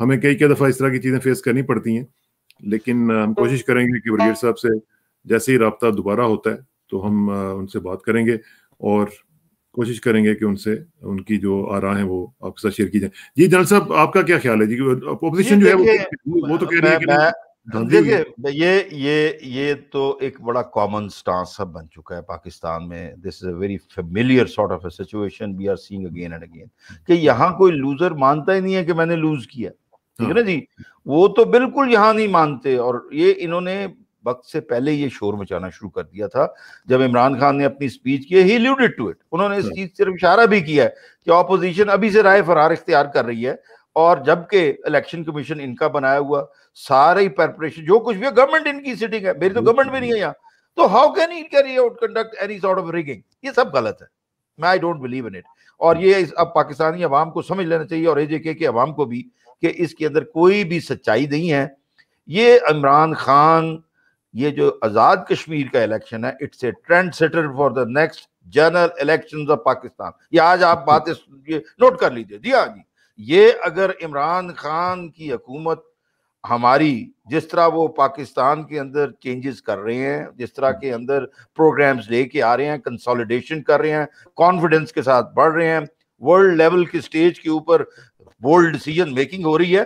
ہمیں کئی دفعہ اس طرح کی چیزیں فیس کرنی پڑتی ہیں، لیکن ہم کوشش کریں گے کہ برگیڈ صاحب سے جیسے ہی رابطہ دوبارہ ہوتا ہے تو ہم ان سے بات کریں گے اور کوشش کریں گے کہ ان سے ان کی جو آراء ہیں وہ آپ کے ساتھ شیئر کی جائیں. جی جنرل صاحب آپ کا کیا خیال ہے جی؟ اپوزیشن جو ہے وہ تو کہہ رہی ہے کہ دیکھیں یہ تو ایک بڑا کامن سٹانس اب بن چکا ہے پاکستان میں. This is a very familiar sort of a situation we are seeing again and again کہ یہاں کوئی لوزر مانتا ہی نہیں ہے کہ میں نے لوز کیا. ٹھیک ہے نا جی، وہ تو بالکل یہاں نہیں مانتے. اور یہ انہوں نے وقت سے پہلے یہ شور مچانا شروع کر دیا تھا جب عمران خان نے اپنی سپیچ کی. ہی alluded to it. انہوں نے اس چیز صرف اشارہ بھی کیا ہے کہ اپوزیشن ابھی سے رائے فرار اختیار کر رہی ہے، اور جبکہ الیکشن کمیشن ان کا بنایا ہوا سارے پریپریشن جو کچھ بھی ہے، گورنمنٹ ان کی سٹنگ ہے. میری تو گورنمنٹ بھی نہیں ہے یہاں، تو how can he carry out conduct any sort of rigging? یہ سب غلط ہے. میں I don't believe in it. اور یہ اب پاکستانی عوام کو سمجھ لینا چاہیے، اور AJK کے عوام کو بھی، کہ اس کے اندر کوئی بھی سچائی نہیں ہے. یہ عمران خان، یہ جو آزاد کشمیر کا الیکشن ہے، it's a trend setter for the next general elections of Pakistan. یہ آج آپ باتیں نوٹ کر لیجئے. جی ہاں جی، یہ اگر عمران خان کی حکومت ہماری جس طرح وہ پاکستان کے اندر چینجز کر رہے ہیں، جس طرح کے اندر پروگرامز لے کے آ رہے ہیں، کنسولیڈیشن کر رہے ہیں، کانفیڈنس کے ساتھ بڑھ رہے ہیں، ورلڈ لیول کی سٹیج کے اوپر بولڈ ڈیسیجن میکنگ ہو رہی ہے،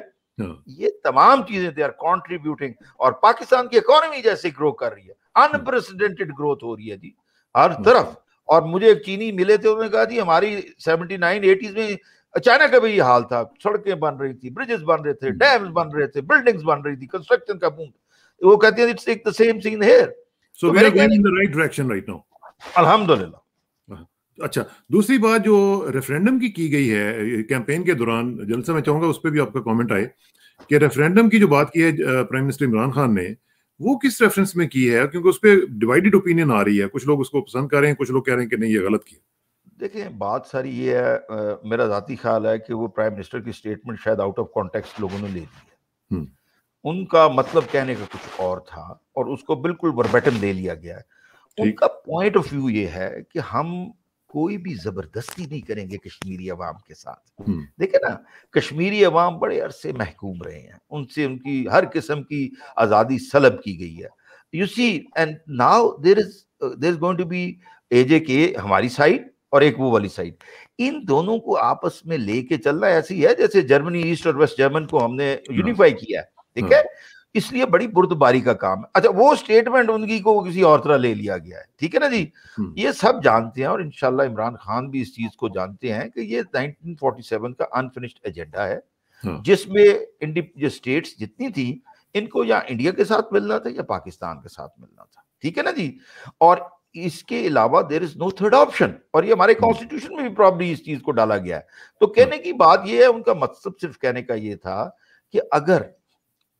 یہ تمام چیزیں دے آر کنٹریبیوٹنگ. اور پاکستان کی اکانومی جیسے گرو کر رہی ہے، انپریسیڈنٹڈ گروتھ ہو رہی ہے جی ہر طرف. اور مجھے ایک چینی ملے تھے، انہوں نے کہا جی ہماری 79-80s میں چائنا کا بھی یہ حال تھا، سڑکیں بن رہی تھی، برجز بن رہے تھے، ڈیمز بن رہے تھے، بلڈنگز بن رہی تھی، کنسٹرکشن کا بوم. وہ کہتے ہیں it's the same scene here. So we are going in the right direction right now. الحمدللہ. اچھا، دوسری بات جو ریفرینڈم کی گئی ہے کیمپین کے دوران، جلسہ میں چاہوں گا اس پہ بھی آپ کا کامنٹ آئے کہ ریفرینڈم کی جو بات کی ہے پرائم منسٹر عمران خان نے، وہ کس ریفرنس میں کی ہے؟ کیونکہ اس پہ ڈیوائیڈڈ اوپینین آ رہی ہے، کچھ لوگ اس کو پسند کر رہے ہیں، کچھ لوگ کہہ رہے ہیں کہ نہیں یہ غلط کیا. دیکھیں بات ساری یہ ہے، میرا ذاتی خیال ہے کہ وہ پرائم منسٹر کی سٹیٹمنٹ شاید آؤٹ آف کانٹیکسٹ لوگوں نے لے لی ہے. ان کا مطلب کہنے کا کچھ اور تھا اور اس کو بالکل وربیٹم لے لیا گیا ہے. ان کا پوائنٹ آف ویو یہ ہے کہ ہم کوئی بھی زبردستی نہیں کریں گے کشمیری عوام کے ساتھ. دیکھیں نا، کشمیری عوام بڑے عرصے محکوم رہے ہیں، ان سے ان کی ہر قسم کی آزادی سلب کی گئی ہے. You see and now there is going to be AJK ہماری سائڈ اور ایک وہ والی سائڈ. ان دونوں کو آپس میں لے کے چلنا ایسی ہے جیسے جرمنی ایسٹ اور ویسٹ جرمن کو ہم نے یونیفائی کیا ہے. ٹھیک ہے، اس لیے بڑی بردباری کا کام ہے. اچھا، وہ سٹیٹمنٹ ان کی کو کسی اور طرح لے لیا گیا ہے. ٹھیک ہے نا جی، یہ سب جانتے ہیں، اور انشاءاللہ عمران خان بھی اس چیز کو جانتے ہیں کہ یہ 1947 کا انفنشڈ ایجنڈا ہے، جس میں جو سٹیٹس جتنی تھی ان کو یا انڈیا کے ساتھ ملنا تھا یا پاکستان کے ساتھ ملنا تھا. ٹھیک ہے نا جی، اور اس کے علاوہ دیر از نو تھرڈ آپشن. اور یہ ہمارے کانسٹیٹیوشن میں بھی پرابلی اس چیز کو ڈالا گیا ہے. تو کہنے کی بات یہ ہے، ان کا مقصد صرف کہنے کا یہ تھا کہ اگر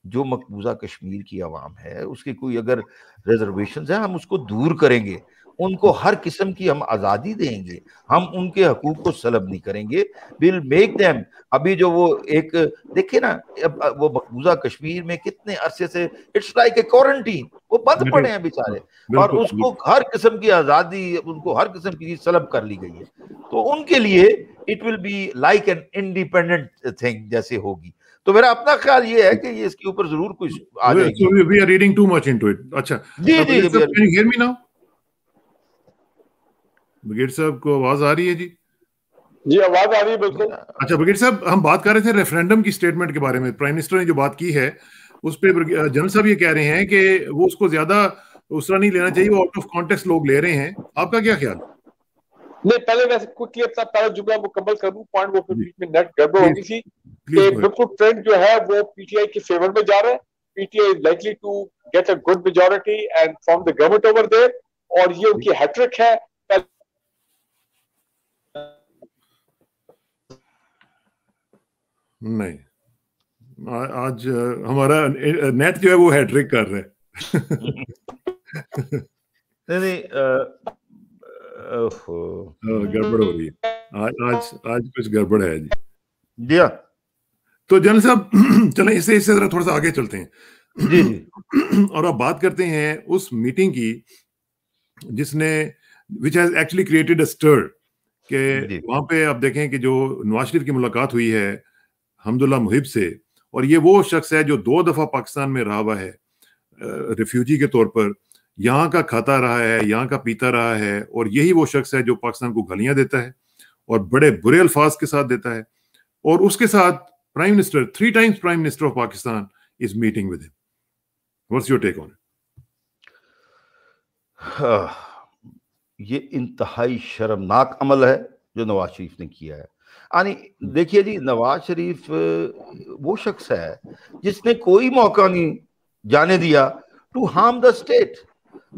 جو مقبوضہ کشمیر کی عوام ہے اس کے کوئی اگر ریزرویشنز ہیں، ہم اس کو دور کریں گے، ان کو ہر قسم کی ہم آزادی دیں گے، ہم ان کے حقوق کو سلب نہیں کریں گے. we'll make them. ابھی جو وہ ایک دیکھیں نا، وہ مقبوضہ کشمیر میں کتنے عرصے سے اٹس لائک اے کوارنٹین، وہ بند پڑے ہیں بیچارے، اور اس کو ہر قسم کی آزادی، ان کو ہر قسم کی چیز سلب کر لی گئی ہے. تو ان کے لیے it will be like an independent thing جیسے ہوگی. تو میرا اپنا خیال یہ ہے کہ یہ اس کے اوپر ضرور کچھ آ جائے گی. We are reading too much into it. اچھا جی جی، can you hear me now? Beget صاحب کو آواز آ رہی ہے؟ جی جی آواز آ رہی ہے بالکل. اچھا بگیٹ صاحب، ہم بات کر رہے تھے ریفرینڈم کی سٹیٹمنٹ کے بارے میں. پرائم منسٹر نے جو بات کی ہے اس پہ جنرل صاحب یہ کہہ رہے ہیں کہ وہ اس کو زیادہ اس طرح نہیں لینا چاہیے، وہ آؤٹ آف کانٹیکسٹ لوگ لے رہے ہیں. آپ کا کیا خیال؟ نہیں، پہلے میں کوئکلی اپنا پہلا جملہ مکمل کر دوں، پوائنٹ وہ بیچ میں نیٹ گڑبڑ ہو گئی تھی کہ بالکل ٹرینڈ جو ہے وہ PTI کے فیور میں جا رہا ہے. PTI is likely to get a good majority and from the government over there, اور یہ ان کی ہیٹرک ہے. نہیں، آج ہمارا نیٹ جو ہے وہ ہیٹرک کر رہے نہیں گڑبڑ ہو رہی ہے آج کچھ گڑبڑ ہے. جی جی ہاں، تو جنرل صاحب چلیں اس سے ذرا تھوڑا سا آگے چلتے ہیں. جی جی، اور اب بات کرتے ہیں اس میٹنگ کی جس نے which has actually created a stir کہ وہاں پہ آپ دیکھیں کہ جو نواز شریف کی ملاقات ہوئی ہے حمداللہ محب سے، اور یہ وہ شخص ہے جو 2 دفعہ پاکستان میں رہا ہوا ہے ریفیوجی کے طور پر, یہاں کا کھاتا رہا ہے, یہاں کا پیتا رہا ہے, اور یہی وہ شخص ہے جو پاکستان کو گالیاں دیتا ہے اور بڑے برے الفاظ کے ساتھ دیتا ہے, اور اس کے ساتھ prime minister 3 times prime minister of Pakistan is meeting with ہم. What's your take on it? یہ انتہائی شرمناک عمل ہے جو نواز شریف نے کیا ہے. یعنی دیکھیے جی, نواز شریف وہ شخص ہے جس نے کوئی موقع نہیں جانے دیا ٹو ہارم دا اسٹیٹ.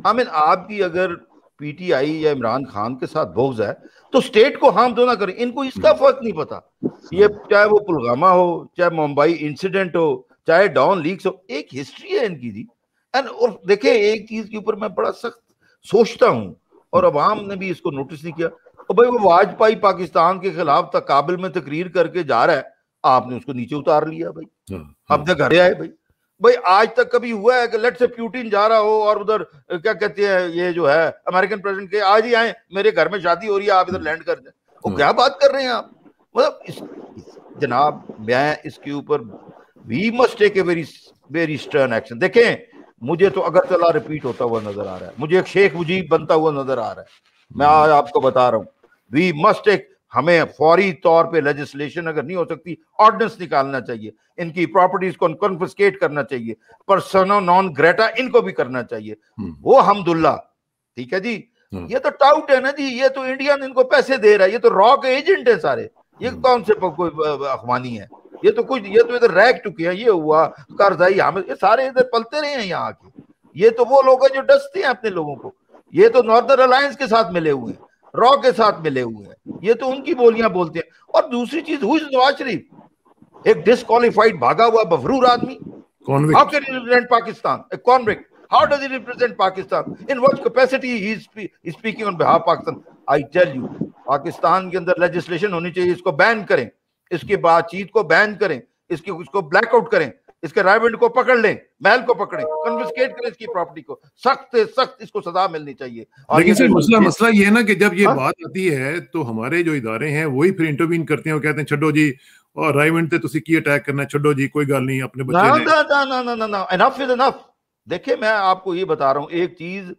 آپ کی اگر پی ٹی آئی یا عمران خان کے ساتھ بغض ہے تو اسٹیٹ کو ہارم تو نہ کریں. ان کو اس کا فرق نہیں پتا, یہ چاہے وہ پلوامہ ہو, چاہے ممبئی انسیڈنٹ ہو, چاہے ڈاؤن لیکس ہو, ایک ہسٹری ہے ان کی جی. اور دیکھیں ایک چیز کے اوپر میں بڑا سخت سوچتا ہوں, اور عوام نے بھی اس کو نوٹس نہیں کیا. اور بھائی وہ واجپئی پاکستان کے خلاف کابل میں تقریر کر کے جا رہا ہے, آپ نے اس کو نیچے اتار لیا. بھائی اپنے گھر آئے. بھائی آج تک کبھی ہوا ہے کہ لیٹ سے پیوٹن جا رہا ہو اور ادھر کیا کہتے ہیں یہ جو ہے امریکن پریزیڈنٹ کے آج ہی آئیں میرے گھر میں شادی ہو رہی ہے آپ ادھر لینڈ کر دیں؟ وہ کیا بات کر رہے ہیں آپ؟ مطلب جناب میں اس کے اوپر we must take a very stern action. دیکھیں مجھے تو اگرتلہ ریپیٹ ہوتا ہوا نظر آ رہا ہے, مجھے ایک شیخ مجیب بنتا ہوا نظر آ رہا ہے. میں آج آپ کو بتا رہا ہوں وی مسٹ ٹیک, ہمیں فوری طور پہ لیجسلیشن اگر نہیں ہو سکتی آرڈیننس نکالنا چاہیے, ان کی پراپرٹیز کو کنفسکیٹ کرنا چاہیے, پرسونا نان گریٹا ان کو بھی کرنا چاہیے. وہ حمداللہ ٹھیک ہے جی, یہ تو ٹاؤٹ ہے نا جی, یہ تو انڈیا ان کو پیسے دے رہا ہے, یہ تو را کے ایجنٹ ہے سارے. یہ کون سے کوئی اخوانی ہے؟ یہ تو کچھ, یہ تو ادھر رہ چکے ہیں, یہ ہوا قرضائی حامد, یہ سارے ادھر پلتے رہے ہیں یہاں آ کے. یہ تو وہ لوگ ہیں جو ڈستے ہیں اپنے لوگوں کو. یہ تو ناردرن الائنس کے ساتھ ملے ہوئے ہیں, را کے ساتھ ملے ہوئے ہیں, یہ تو ان کی بولیاں بولتے ہیں. اور دوسری چیز ہوئی نواز شریف ایک ڈسکوالیفائڈ بھاگا ہوا بفرور آدمی. How can he represent Pakistan? A convict. How does he represent Pakistan? In what capacity he is speaking on behalf of Pakistan? I tell you, Pakistan کے اندر لیجسلیشن ہونی چاہیے, اس کو بین کریں, اس کی بات چیت کو بین کریں, اس کو بلیک آؤٹ کریں, اس کے رائیونڈ کو پکڑ لیں, محل کو پکڑیں, کنفسکیٹ کریں اس کی پراپرٹی کو, سخت سے سخت اس کو سزا ملنی چاہیے. لیکن مسئلہ یہ ہے نا کہ جب یہ بات آتی ہے تو ہمارے جو ادارے ہیں وہی پھر انٹروین کرتے ہیں, وہ کہتے ہیں چھڈو جی, اور رائیونڈ تے تسی کی اٹیک کرنا ہے, چھڈو جی کوئی گل نہیں, اپنے بچے نے انف از انف. دیکھیں میں آپ کو یہ بتا رہا ہوں ایک چیز,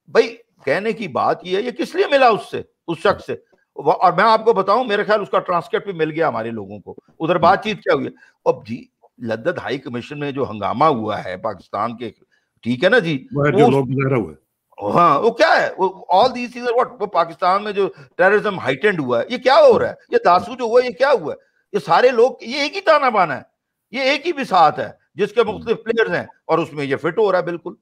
بھائی کہنے کی بات یہ ہے, یہ کس لیے ملا اس سے, اس شخص سے. اور میں آپ کو بتاؤں میرے خیال اس کا ٹرانسکرپٹ بھی مل گیا ہمارے لوگوں کو, ادھر بات چیت کیا ہوئی ہے. اب جی لدت ہائی کمیشن میں جو ہنگامہ ہوا ہے پاکستان کے, ٹھیک ہے نا جی, ہاں وہ کیا ہے, all these things are what, وہ پاکستان میں جو ٹیررزم ہائٹنڈ ہوا ہے, یہ کیا ہو رہا ہے, یہ داسو جو ہوا ہے یہ کیا ہوا ہے, یہ سارے لوگ, یہ ایک ہی تانا بانا ہے, یہ ایک ہی بساط ہے جس کے مختلف پلیئرز ہیں, اور اس میں یہ فٹ ہو رہا ہے بالکل,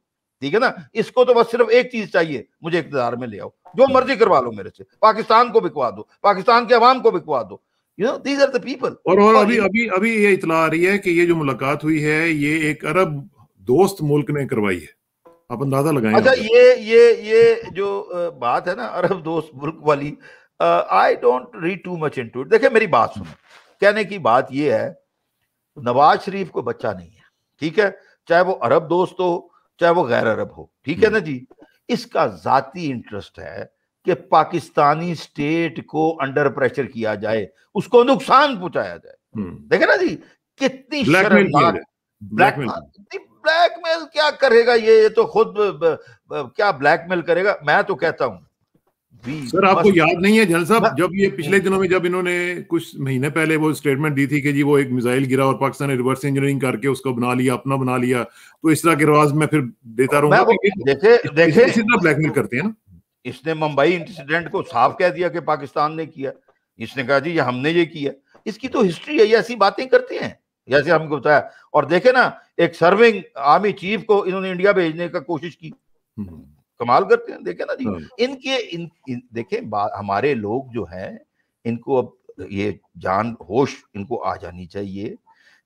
ٹھیک ہے نا. اس کو تو بس صرف ایک چیز چاہیے, مجھے اقتدار میں لے آؤ, جو مرضی کروا لو میرے سے, پاکستان کو بکوا دو, پاکستان کے عوام کو بکوا دو. These are the people. اور ابھی یہ اطلاع آ رہی ہے کہ یہ جو ملاقات ہوئی ہے یہ ایک عرب دوست ملک نے کروائی ہے, آپ اندازہ لگائیں. اچھا یہ جو بات ہے نا عرب دوست ملک والی, I don't read too much into it. دیکھیں میری بات سنیں, کہنے کی بات یہ ہے, نواز شریف کو بچہ نہیں ہے, ٹھیک ہے, چاہے وہ عرب دوست ہو چاہے وہ غیر عرب ہو, ٹھیک ہے نا جی. اس کا ذاتی انٹرسٹ ہے کہ پاکستانی سٹیٹ کو انڈر پریشر کیا جائے, اس کو نقصان پہنچایا جائے. دیکھیں نا جی کتنی شرمناک. بلیک میل کیا کرے گا یہ تو خود کیا بلیک میل کرے گا. میں تو کہتا ہوں سر, آپ کو یاد نہیں ہے جنرل صاحب, جب یہ پچھلے دنوں میں جب انہوں نے کچھ مہینے پہلے وہ اسٹیٹمنٹ دی تھی کہ جی وہ ایک میزائل گرا اور پاکستان نے ریورس انجینئرنگ کر کے اس کو بنا لیا, اپنا بنا لیا, تو اس طرح کے رواج میں پھر دیتا رہوں گا. دیکھیں اسی طرح بلیک میل کرتے ہیں نا. اس نے ممبئی انسیڈنٹ کو صاف کہہ دیا کہ پاکستان نے کیا, اس نے کہا جی یہ ہم نے یہ کیا. اس کی تو ہسٹری ہے, یہ ایسی باتیں کرتے ہیں جیسے ہم کو بتایا. اور دیکھیں نا ایک سرونگ آرمی چیف کو انہوں نے انڈیا بھیجنے کا کوشش کی, کمال کرتے ہیں. دیکھیں نا جی ان کے دیکھیں ہمارے لوگ جو ہیں ان کو اب یہ جان ہوش ان کو آ جانی چاہیے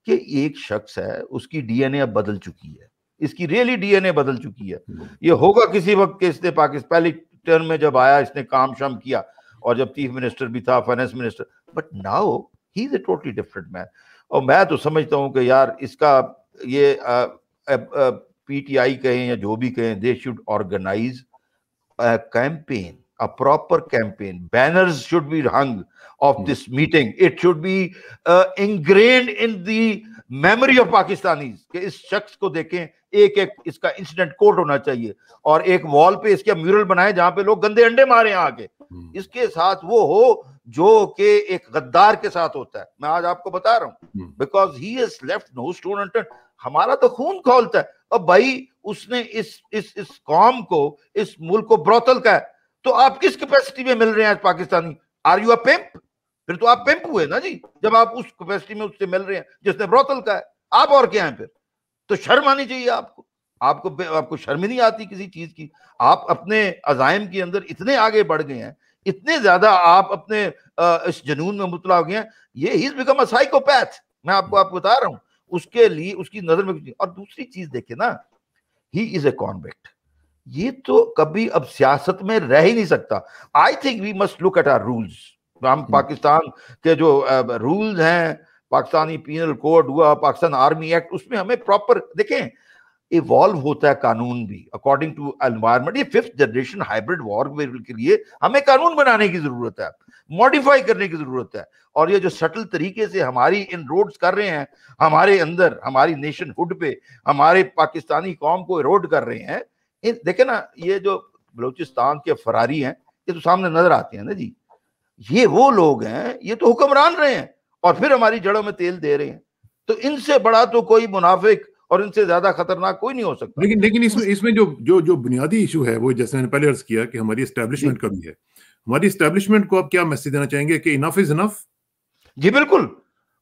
کہ ایک شخص ہے, اس کی ڈی این اے اب بدل چکی ہے, اس کی ریئلی ڈی این اے بدل چکی ہے. یہ ہوگا کسی وقت کہ اس نے پاکستان پہلی ٹرم میں جب آیا اس نے کام شام کیا, اور جب چیف منسٹر بھی تھا, finance minister, but now he is a totally different man. اور میں تو سمجھتا ہوں کہ یار اس کا یہ پی ٹی آئی کہیں یا جو بھی کہیں, they should organise campaign, a proper campaign. Banners should be hung of this meeting. It should be ingrained in the memory of Pakistanis کہ اس شخص کو دیکھیں, ایک ایک اس کا انسیڈنٹ کوڈ ہونا چاہیے, اور ایک وال پہ اس کے میورل بنائے جہاں پہ لوگ گندے انڈے مارے آ کے. اس کے ساتھ وہ ہو جو کہ ایک غدار کے ساتھ ہوتا ہے. میں آج آپ کو بتا رہا ہوں, because he has left no stone unturned. ہمارا تو خون کھولتا ہے. اب بھائی اس نے اس قوم کو, اس ملک کو بروتل کا ہے, تو آپ کس کیپیسٹی میں مل رہے ہیں آج Pakistani? Are you a pump? پھر تو آپ پمپ ہوئے نا جی, جب آپ اس کیپیسٹی میں اس سے مل رہے ہیں جس نے بروتل کا ہے. آپ اور کیا ہیں پھر؟ تو شرم آنی چاہیے آپ کو. آپ کو شرم ہی نہیں آتی کسی چیز کی. آپ اپنے عزائم کے اندر اتنے آگے بڑھ گئے ہیں, اتنے زیادہ آپ اپنے اس جنون میں مبتلا ہو گئے ہیں. یہ ہی از بیکم اے سائیکوپیتھ. میں آپ کو بتا رہا ہوں, اس کے لیے اس کی نظر میں. اور دوسری چیز دیکھیں نا, ہی از اے کانوکٹ. یہ تو کبھی اب سیاست میں رہ ہی نہیں سکتا. I think we must look at our rules. ہم پاکستان کے جو رولز ہیں, پاکستانی پینل کوڈ ہوا, پاکستان آرمی ایکٹ, اس میں ہمیں پراپر دیکھیں ایوالو ہوتا ہے قانون بھی اکارڈنگ ٹو انوائرمنٹ. یہ 5th جنریشن ہائبرڈ وار کے لیے ہمیں قانون بنانے کی ضرورت ہے, موڈیفائی کرنے کی ضرورت ہے. اور یہ جو سٹل طریقے سے ہماری ان روڈز کر رہے ہیں, ہمارے اندر ہماری نیشن ہوڈ پہ ہمارے پاکستانی قوم کو ایروڈ کر رہے ہیں. دیکھیں نا, یہ جو بلوچستان کے فراری ہیں, یہ تو سامنے نظر آتے ہیں نا جی. یہ وہ لوگ ہیں, یہ تو حکمران رہے ہیں اور پھر ہماری جڑوں میں تیل دے رہے ہیں. تو ان سے بڑا تو کوئی منافق اور ان سے زیادہ خطرناک کوئی نہیں ہو سکتا. لیکن اس میں جو بنیادی ایشو ہے وہ جیسے میں نے پہلے عرض کیا کہ ہماری اسٹیبلشمنٹ کا بھی ہے. ہماری اسٹیبلشمنٹ کو آپ کیا میسج دینا چاہیں گے کہ انف از انف؟ جی بالکل.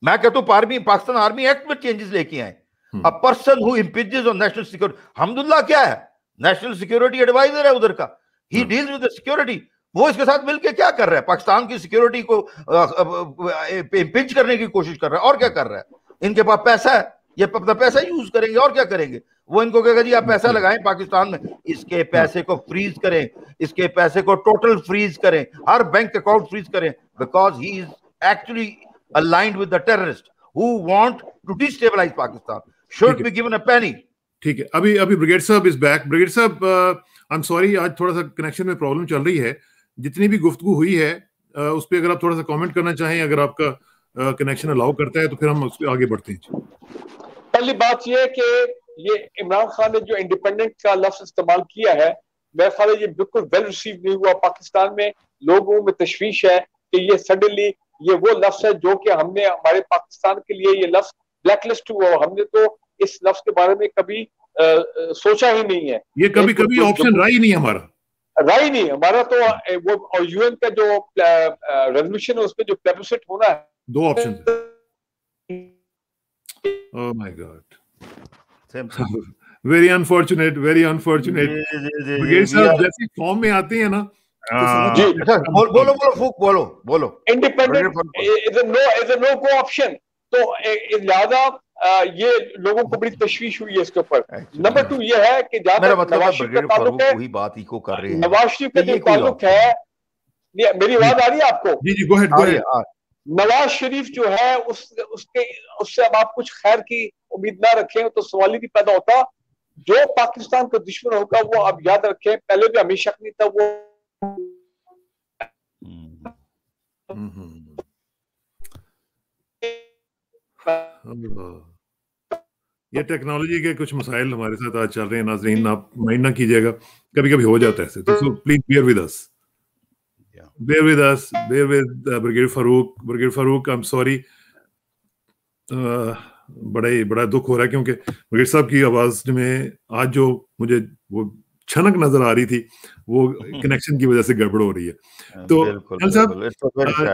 میں کہتا ہوں پاکستان آرمی ایکٹ میں چینجز لے کے آئیں. A person who impinges on national security. Hamdullah کیا ہے؟ نیشنل سیکیورٹی ایڈوائزر ہے ادھر کا. He deals with the security. وہ اس کے ساتھ مل کے کیا کر رہا ہے؟ پاکستان کی سیکیورٹی کو امپنج کرنے کی کوشش کر رہا ہے. اور کیا کر رہا ہے؟ ان کے پاس پیسہ ہے, یہ اپنا پیسہ یوز کریں گے. اور کیا کریں گے؟ وہ ان کو کہے گا جی آپ پیسہ لگائیں پاکستان میں, اس کے پیسے کو فریز کریں, اس کے پیسے کو ٹوٹل فریز کریں, ہر بینک اکاؤنٹ فریز کریں, because he is actually aligned with the terrorists who want to destabilize Pakistan. Should be given a penny. ٹھیک ہے. ابھی بریگیڈ صاحب از بیک. بریگیڈ صاحب آئی ایم سوری, آج تھوڑا سا کنیکشن میں پرابلم چل رہی ہے. جتنی بھی گفتگو ہوئی ہے اس پہ اگر آپ تھوڑا سا کامنٹ کرنا چاہیں, اگر آپ کا کنیکشن الاؤ کرتا ہے تو پھر ہم اس پہ آگے بڑھتے ہیں. پہلی بات یہ ہے کہ یہ عمران خان نے جو انڈیپینڈنٹ کا لفظ استعمال کیا ہے, میرا خیال ہے یہ بالکل ویل ریسیو نہیں ہوا. پاکستان میں لوگوں میں تشویش ہے کہ یہ سڈنلی یہ وہ لفظ ہے جو کہ ہم نے ہمارے پاکستان کے لیے یہ لفظ بلیک لسٹ ہوا. ہم نے تو اس لفظ کے بارے میں کبھی سوچا ہی نہیں ہے. یہ کبھی آپشن رہا ہی نہیں ہمارا. رائے نہیں ہمارا. تو وہ یو این کا جو ریزولوشن ہے اس پہ جو پلیبسٹ ہونا ہے, 2 option. Oh my God. Very unfortunate. Brigade صاحب جیسے فارم میں آتے ہیں نا, بولو انڈیپینڈنٹ از اے نو گو آپشن. تو لہذا یہ لوگوں کو بڑی تشویش ہوئی ہے اس کے اوپر. نمبر 2 یہ ہے کہ نواز شریف کا تعلق ہے, نواز شریف کا جو تعلق ہے, میری آواز آ رہی ہے آپ کو؟ جی گو ہیڈ. نواز شریف جو ہے اس سے اب آپ کچھ خیر کی امید نہ رکھیں تو سوال ہی نہیں پیدا ہوتا. جو پاکستان کا دشمن ہوگا وہ آپ یاد رکھیں, پہلے بھی ہمیشہ نہیں تھا, وہ یہ ٹیکنالوجی کے کچھ مسائل ہمارے ساتھ آج چل رہے ہیں. ناظرین آپ مائنڈ نہ کیجیے گا, کبھی ہو جاتا ہے ایسے, تو please bear with us, bear with brigadier Farooq. I'm sorry, بڑا دکھ ہو رہا ہے کیونکہ بریگیڈ صاحب کی آواز میں آج جو مجھے وہ چھنک نظر آ رہی تھی وہ کنیکشن کی وجہ سے گڑبڑ ہو رہی ہے. تو صاحب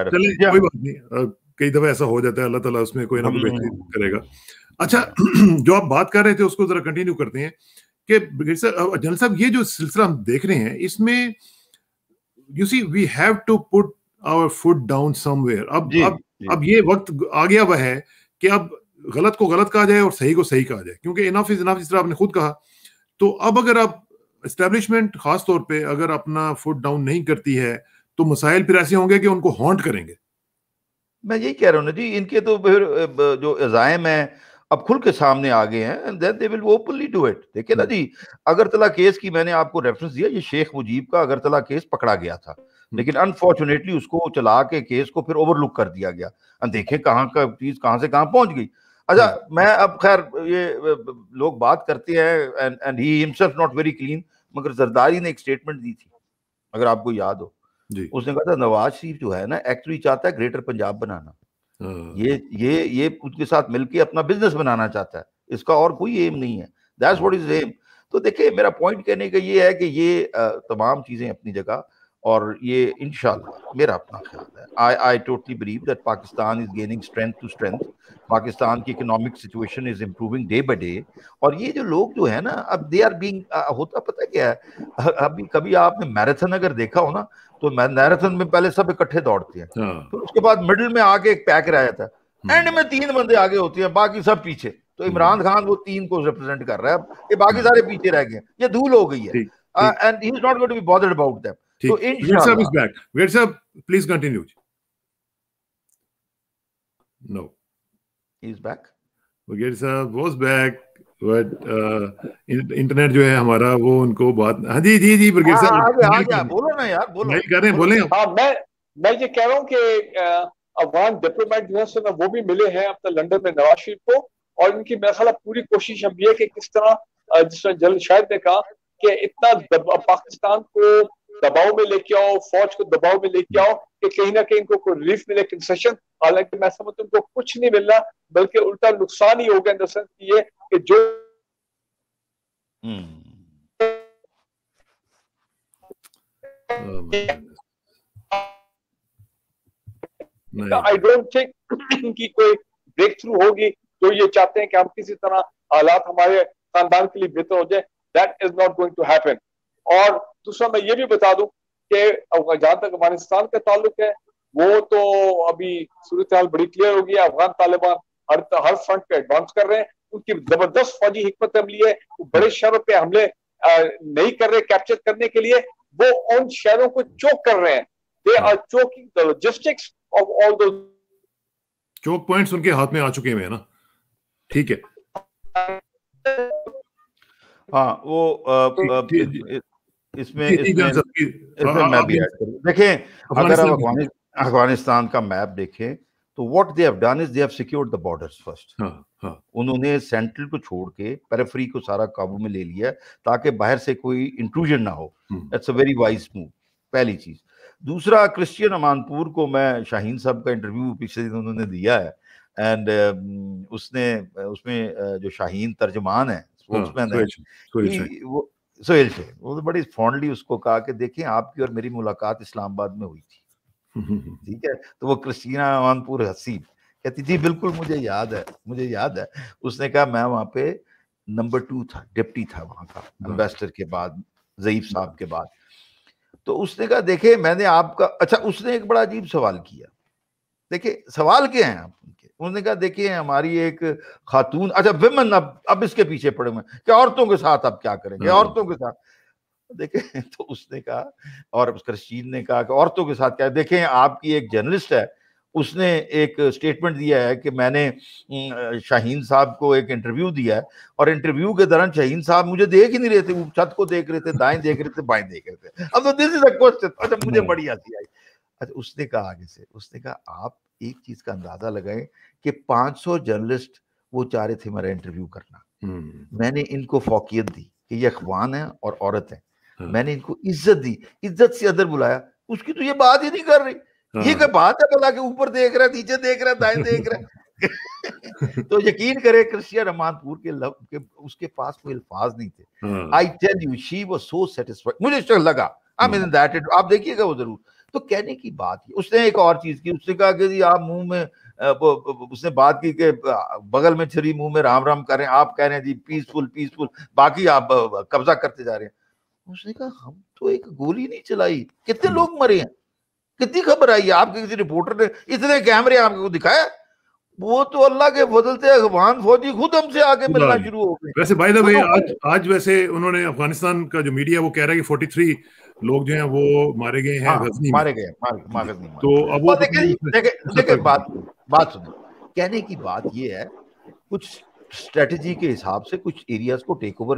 چلیں کوئی بات نہیں, کئی دفعہ ایسا ہو جاتا ہے, اللہ تعالیٰ اس میں کوئی نہ کوئی بہتری کرے گا. اچھا, جو آپ بات کر رہے تھے اس کو ذرا کنٹینیو کرتے ہیں کہ جنرل صاحب یہ جو سلسلہ ہم دیکھ رہے ہیں اس میں you see we have to put our foot down somewhere. اب یہ وقت آ گیا وہ ہے کہ اب غلط کو غلط کہا جائے اور صحیح کو صحیح کہا جائے, کیونکہ انف از انف جس طرح آپ نے خود کہا. تو اب اگر آپ اسٹیبلشمنٹ خاص طور پہ اگر اپنا فٹ ڈاؤن نہیں کرتی ہے تو مسائل پھر ایسے ہوں گے کہ ان کو ہانٹ کریں گے. میں یہی کہہ رہا ہوں نا جی, ان کے تو پھر جو عزائم ہیں اب کھل کے سامنے آ گئے ہیں, and then they will openly do it. دیکھیں نا جی, اگرتلہ کیس کی میں نے آپ کو ریفرنس دیا, یہ شیخ مجیب کا اگرتلہ کیس پکڑا گیا تھا, لیکن انفارچونیٹلی اس کو چلا کے کیس کو پھر اوور لک کر دیا گیا. دیکھیں کہاں کا چیز کہاں سے کہاں پہنچ گئی. اچھا میں اب خیر یہ لوگ بات کرتے ہیں and he himself not very clean, مگر زرداری نے ایک سٹیٹمنٹ دی تھی اگر آپ کو یاد ہو. اس نے کہا تھا نواز شریف جو ہے نا ایکچولی چاہتا ہے گریٹر پنجاب بنانا, یہ ان کے ساتھ مل کے اپنا بزنس بنانا چاہتا ہے, اس کا اور کوئی ایم نہیں ہے. That's what is aim. تو دیکھیں میرا پوائنٹ کہنے کا یہ ہے کہ یہ تمام چیزیں اپنی جگہ, اور یہ انشاءاللہ میرا اپنا خیال ہے, I totally believe that Pakistan is gaining strength to strength. Pakistan کی economic situation is improving day by day. اور یہ جو لوگ جو ہے نا اب دے آر بینگ ہوتا پتہ کیا ہے, ابھی کبھی آپ نے میراتھن اگر دیکھا ہو نا تو میراتھن میں پہلے سب اکٹھے دوڑتے ہیں, پھر اس کے بعد مڈل میں آگے ایک پیک رہ جاتا ہے, اینڈ میں 3 بندے آگے ہوتے ہیں باقی سب پیچھے. تو عمران خان وہ 3 کو ریپرزینٹ کر رہا ہے, یہ باقی سارے پیچھے رہ گئے ہیں, یہ دھول ہو گئی ہے, and he is not going to be bothered about them. So inshallah Wait sir, please continue. No, he is back. Wait sir was back, but internet جو ہے ہمارا وہ ان کو بات. ہاں جی جی جی برگیڈ صاحب بولو نا یار, بولو نہیں کر رہے ہیں, بولیں. ہاں میں یہ کہہ رہا ہوں کہ افغان ڈپلومیٹ جو ہے وہ بھی ملے ہیں اپنے لنڈن میں نواز شریف کو, اور ان کی میرا خیال پوری کوشش اب یہ کہ کس طرح جس طرح جل شاہد نے کہا کہ اتنا پاکستان کو دباؤ میں لے کے آؤ, فوج کو دباؤ میں لے کے آؤ کہ کہیں نہ کہیں ان کو کوئی ریلیف ملے, کنسیشن. حالانکہ میں سمجھتا ہوں ان کو کچھ نہیں ملنا بلکہ الٹا نقصان ہی ہوگا, ان دا سینس یہ کہ جو I don't think کی کوئی بریک تھرو ہوگی. جو یہ چاہتے ہیں کہ ہم کسی طرح حالات ہمارے خاندان کے لیے بہتر ہو جائے, that is not going to happen. اور دوسرا میں یہ بھی بتا دوں کہ جہاں تک افغانستان کا تعلق ہے وہ تو ابھی صورتحال بڑی کلیئر ہو گئی ہے. افغان طالبان ہر فرنٹ پہ ایڈوانس کر رہے ہیں, ان کی زبردست فوجی حکمت عملی ہے, وہ بڑے شہروں پہ حملے نہیں کر رہے کیپچر کرنے کے لیے, وہ ان شہروں کو چوک کر رہے ہیں. They are choking the logistics of all those Chowk points ان کے ہاتھ میں آ چکے ہیں نا. ٹھیک ہے, ہاں وہ اس میں میں بھی ایڈ کروں. دیکھیں اگر آپ افغانستان کا میپ دیکھیں تو what they have done is they have secured the borders first. انہوں نے سینٹرل کو چھوڑ کے پیریفری کو سارا قابو میں لے لیا تاکہ باہر سے کوئی انٹروژن نہ ہو. That's a very wise move, پہلی چیز. دوسرا, کرسچین امانپور کو میں شاہین صاحب کا انٹرویو پچھلے دن انہوں نے دیا ہے, اینڈ اس میں جو شاہین ترجمان ہے سہیل شیخ, وہ بڑی فونڈلی اس کو کہا کہ دیکھیں آپ کی اور میری ملاقات اسلام آباد میں ہوئی تھی, ٹھیک ہے. تو وہ کرسچینہ امانپور حسیب کہتی تھی بالکل مجھے یاد ہے. اس نے کہا میں وہاں پہ نمبر 2 تھا, ڈپٹی تھا وہاں کا, امبیسڈر کے بعد, ضعیف صاحب کے بعد. تو اس نے کہا دیکھیں میں نے آپ کا, اچھا اس نے ایک بڑا عجیب سوال کیا. دیکھیں سوال کیا ہیں آپ ان کے, انہوں نے کہا دیکھیں ہماری ایک خاتون, اچھا ویمن, اب اس کے پیچھے پڑے ہوئے کہ عورتوں کے ساتھ اب کیا کریں گے, عورتوں کے ساتھ. دیکھیں تو اس نے کہا, اور کرشین نے کہا کہ عورتوں کے ساتھ کیا, دیکھیں آپ کی ایک جرنلسٹ ہے, اس نے ایک سٹیٹمنٹ دیا ہے کہ میں نے شاہین صاحب کو ایک انٹرویو دیا ہے, اور انٹرویو کے دوران شاہین صاحب مجھے دیکھ ہی نہیں رہے تھے, وہ چھت کو دیکھ رہے تھے, دائیں دیکھ رہے تھے, بائیں دیکھ رہے تھے. اب تو دس از اے کوسچن. اچھا مجھے بڑی ہنسی آئی. اچھا اس نے کہا آگے سے, اس نے کہا آپ ایک چیز کا اندازہ لگائیں کہ 500 جرنلسٹ وہ چاہ رہے تھے میرا انٹرویو کرنا, میں نے ان کو فوقیت دی کہ یہ اخوان ہیں اور عورت ہیں, میں نے ان کو عزت دی, عزت سے ادھر بلایا. اس کی تو یہ بات ہی نہیں کر رہی, یہ کہ بات ہے بلا کے اوپر دیکھ رہا ہے, نیچے دیکھ رہا ہے, دائیں دیکھ رہا ہے. تو یقین کرے کرسچین امانپور کے اس کے پاس کوئی الفاظ نہیں تھے. I tell you she was so satisfied, مجھے لگا آپ دیکھیے گا وہ ضرور. تو کہنے کی بات یہ, اس نے ایک اور چیز کی, اس نے کہا کہ جی آپ منہ میں, اس نے بات کی کہ بغل میں چھری منہ میں رام رام کر رہے ہیں, آپ کہہ رہے ہیں جی پیسفل, باقی آپ قبضہ کرتے جا رہے ہیں. اس نے کہا ہم تو ایک گولی نہیں چلائی, کتنے لوگ مرے ہیں, کتنی خبر آئی ہے, آپ کے کسی رپورٹر نے اتنے کیمرے آپ کو دکھایا, وہ تو اللہ کے فضل سے افغان فوجی خود ہم سے آگے ملنا شروع ہو گئے. ویسے بائی دا وے آج ویسے انہوں نے افغانستان کا جو میڈیا وہ کہہ رہا ہے کہ 43 لوگ جو ہیں وہ مارے گئے ہیں غزنی میں. مارے گئے. تو اب وہ دیکھیں بات سنیں, کہنے کی بات یہ ہے کچھ اسٹریٹجی کے حساب سے کچھ ایریاز کو take over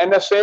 NSA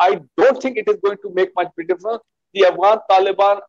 I don't think it is going to make much difference. The Afghan Taliban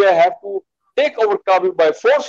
they have to take over Kabul by force.